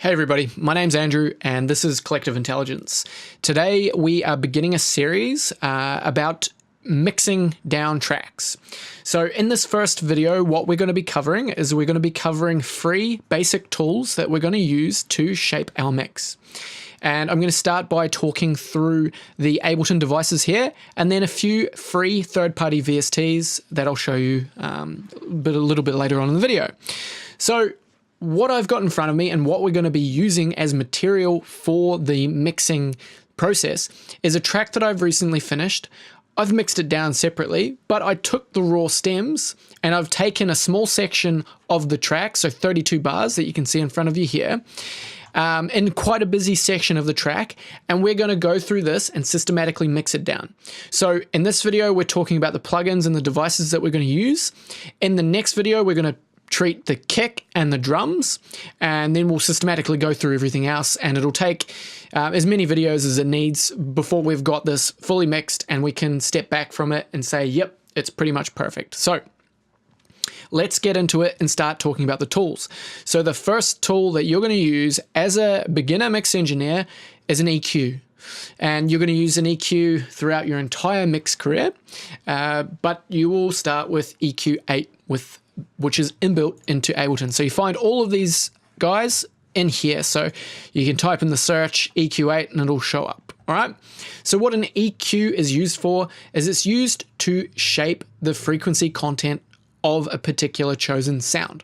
Hey everybody, my name's Andrew and this is Collective Intelligence. Today we are beginning a series about mixing down tracks. So in this first video, what we're going to be covering is we're going to be covering 3 basic tools that we're going to use to shape our mix. And I'm going to start by talking through the Ableton devices here, and then a few free third-party VSTs that I'll show you a little bit later on in the video. So what I've got in front of me and what we're going to be using as material for the mixing process is a track that I've recently finished. I've mixed it down separately, but I took the raw stems and I've taken a small section of the track, so 32 bars that you can see in front of you here, in quite a busy section of the track, and we're going to go through this and systematically mix it down. So in this video, we're talking about the plugins and the devices that we're going to use. In the next video, we're going to treat the kick and the drums, and then we'll systematically go through everything else, and it'll take as many videos as it needs before we've got this fully mixed and we can step back from it and say, yep, it's pretty much perfect. So let's get into it and start talking about the tools. So the first tool that you're going to use as a beginner mix engineer is an EQ. And you're going to use an EQ throughout your entire mix career, but you will start with EQ8 which is inbuilt into Ableton. So you find all of these guys in here. So you can type in the search EQ8 and it'll show up. All right. So what an EQ is used for is it's used to shape the frequency content of a particular chosen sound.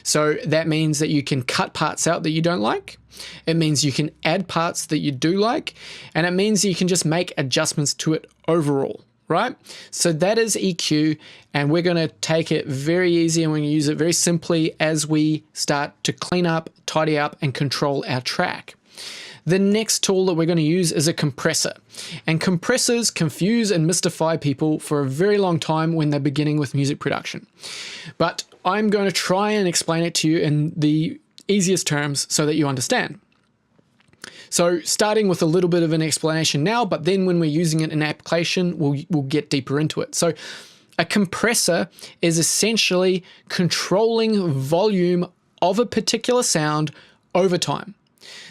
So that means that you can cut parts out that you don't like. It means you can add parts that you do like. And it means you can just make adjustments to it overall. Right? So that is EQ, and we're going to take it very easy and we're going to use it very simply as we start to clean up, tidy up, and control our track. The next tool that we're going to use is a compressor. And compressors confuse and mystify people for a very long time when they're beginning with music production. But I'm going to try and explain it to you in the easiest terms so that you understand. So starting with a little bit of an explanation now, but then when we're using it in application, we'll get deeper into it. So a compressor is essentially controlling volume of a particular sound over time.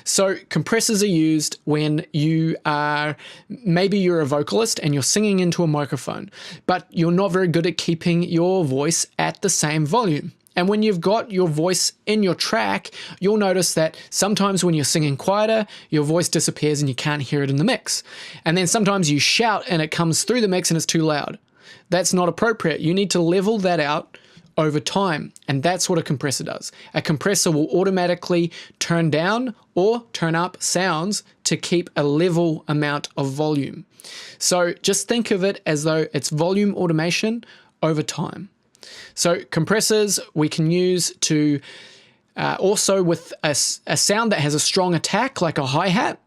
So compressors are used when maybe you're a vocalist and you're singing into a microphone, but you're not very good at keeping your voice at the same volume. And when you've got your voice in your track, you'll notice that sometimes when you're singing quieter, your voice disappears and you can't hear it in the mix. And then sometimes you shout and it comes through the mix and it's too loud. That's not appropriate. You need to level that out over time. And that's what a compressor does. A compressor will automatically turn down or turn up sounds to keep a level amount of volume. So just think of it as though it's volume automation over time. So compressors we can use to also with a sound that has a strong attack like a hi-hat.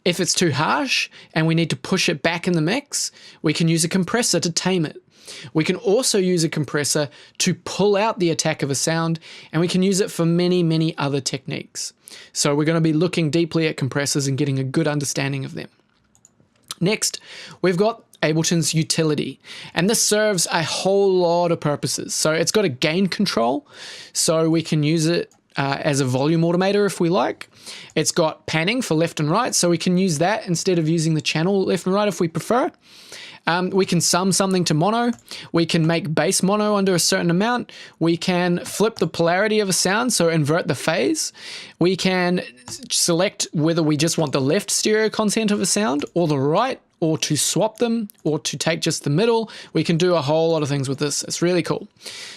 If it's too harsh and we need to push it back in the mix, we can use a compressor to tame it. We can also use a compressor to pull out the attack of a sound, and we can use it for many, many other techniques. So we're going to be looking deeply at compressors and getting a good understanding of them. Next, we've got Ableton's utility, and this serves a whole lot of purposes. So it's got a gain control, so we can use it as a volume automator if we like. It's got panning for left and right, so we can use that instead of using the channel left and right if we prefer. We can sum something to mono. We can make bass mono under a certain amount. We can flip the polarity of a sound, so invert the phase. We can select whether we just want the left stereo content of a sound or the right, or to swap them, or to take just the middle. We can do a whole lot of things with this. It's really cool.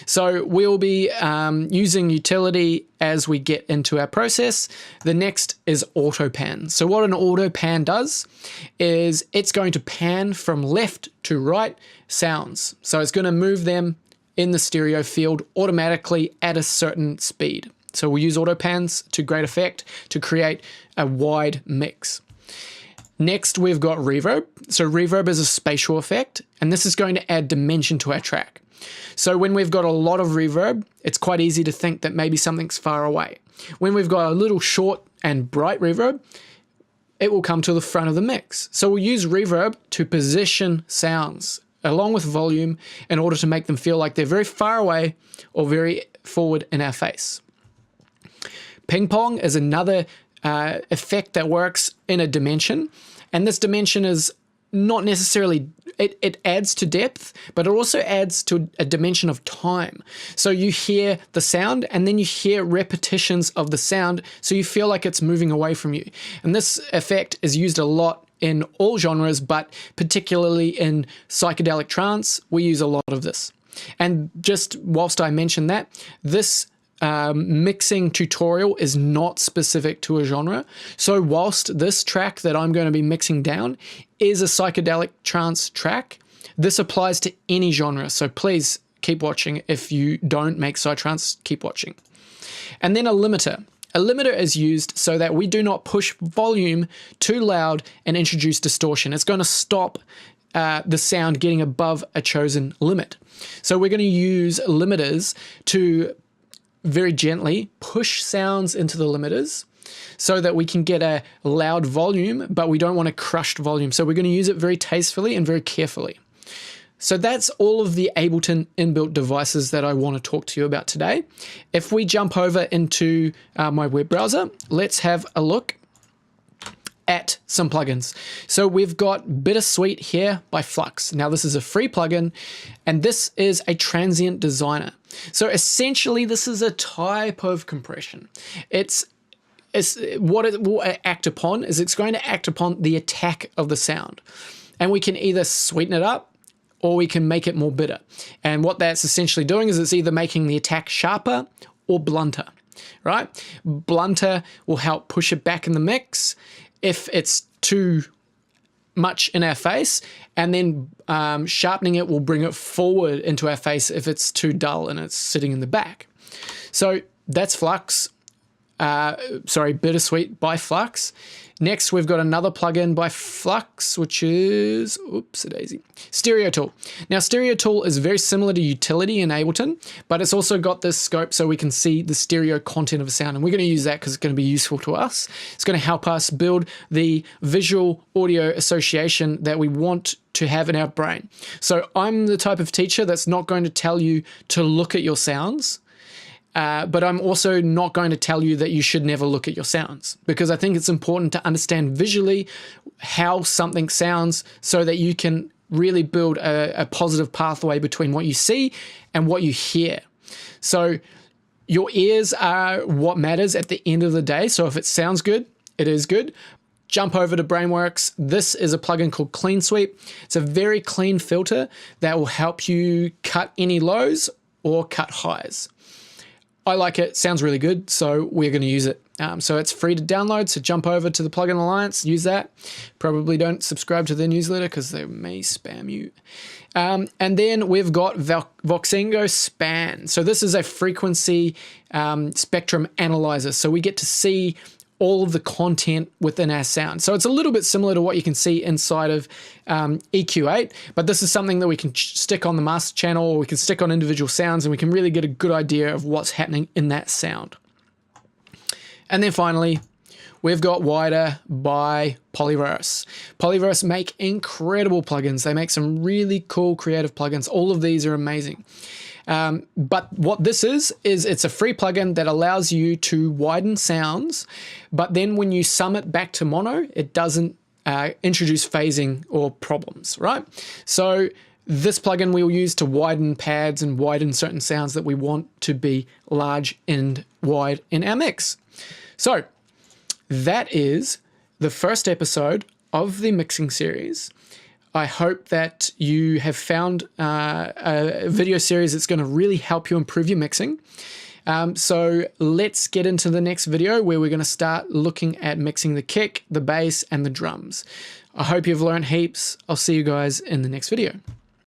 So we'll be using utility as we get into our process. The next is auto pan. So what an auto pan does is it's going to pan from left to right sounds. So it's going to move them in the stereo field automatically at a certain speed. So we'll use auto pans to great effect to create a wide mix. Next, we've got reverb. So reverb is a spatial effect, and this is going to add dimension to our track. So when we've got a lot of reverb, it's quite easy to think that maybe something's far away. When we've got a little short and bright reverb, it will come to the front of the mix. So we'll use reverb to position sounds along with volume in order to make them feel like they're very far away or very forward in our face. Ping pong is another effect that works in a dimension, and this dimension is not necessarily, it adds to depth, but it also adds to a dimension of time. So you hear the sound and then you hear repetitions of the sound, so you feel like it's moving away from you. And this effect is used a lot in all genres, but particularly in psychedelic trance, we use a lot of this. And just whilst I mention that, this mixing tutorial is not specific to a genre. So whilst this track that I'm going to be mixing down is a psychedelic trance track, this applies to any genre. So please keep watching. If you don't make psytrance, keep watching. And then a limiter. A limiter is used so that we do not push volume too loud and introduce distortion. It's going to stop the sound getting above a chosen limit. So we're going to use limiters to very gently push sounds into the limiters so that we can get a loud volume, but we don't want a crushed volume. So we're going to use it very tastefully and very carefully. So that's all of the Ableton inbuilt devices that I want to talk to you about today. If we jump over into my web browser, let's have a look at some plugins. So we've got Bittersweet here by Flux. Now this is a free plugin, and this is a transient designer. So essentially this is a type of compression. It's what it will act upon is it's going to act upon the attack of the sound. And we can either sweeten it up or we can make it more bitter. And what that's essentially doing is it's either making the attack sharper or blunter, right? Blunter will help push it back in the mix if it's too much in our face, and then sharpening it will bring it forward into our face if it's too dull and it's sitting in the back. So that's Flux. Bittersweet by Flux. Next, we've got another plugin by Flux, which is, oopsie-daisy, Stereo Tool. Now, Stereo Tool is very similar to Utility in Ableton, but it's also got this scope so we can see the stereo content of a sound, and we're going to use that because it's going to be useful to us. It's going to help us build the visual audio association that we want to have in our brain. So I'm the type of teacher that's not going to tell you to look at your sounds, but I'm also not going to tell you that you should never look at your sounds, because I think it's important to understand visually how something sounds so that you can really build a positive pathway between what you see and what you hear. So your ears are what matters at the end of the day. So if it sounds good, it is good. Jump over to Brainworks. This is a plugin called Clean Sweep. It's a very clean filter that will help you cut any lows or cut highs. I like it, sounds really good, so we're going to use it. So it's free to download, so jump over to the Plugin Alliance, use that. Probably don't subscribe to their newsletter because they may spam you. And then we've got Voxengo Span. So this is a frequency spectrum analyzer, so we get to see all of the content within our sound. So it's a little bit similar to what you can see inside of EQ8, but this is something that we can stick on the master channel, or we can stick on individual sounds, and we can really get a good idea of what's happening in that sound. And then finally, we've got Wider by Polyverse. Polyverse make incredible plugins. They make some really cool creative plugins. All of these are amazing. But what this is it's a free plugin that allows you to widen sounds, but then when you sum it back to mono, it doesn't introduce phasing or problems, right? So this plugin we'll use to widen pads and widen certain sounds that we want to be large and wide in our mix. So that is the first episode of the mixing series. I hope that you have found a video series that's going to really help you improve your mixing. So let's get into the next video where we're going to start looking at mixing the kick, the bass, and the drums. I hope you've learned heaps. I'll see you guys in the next video.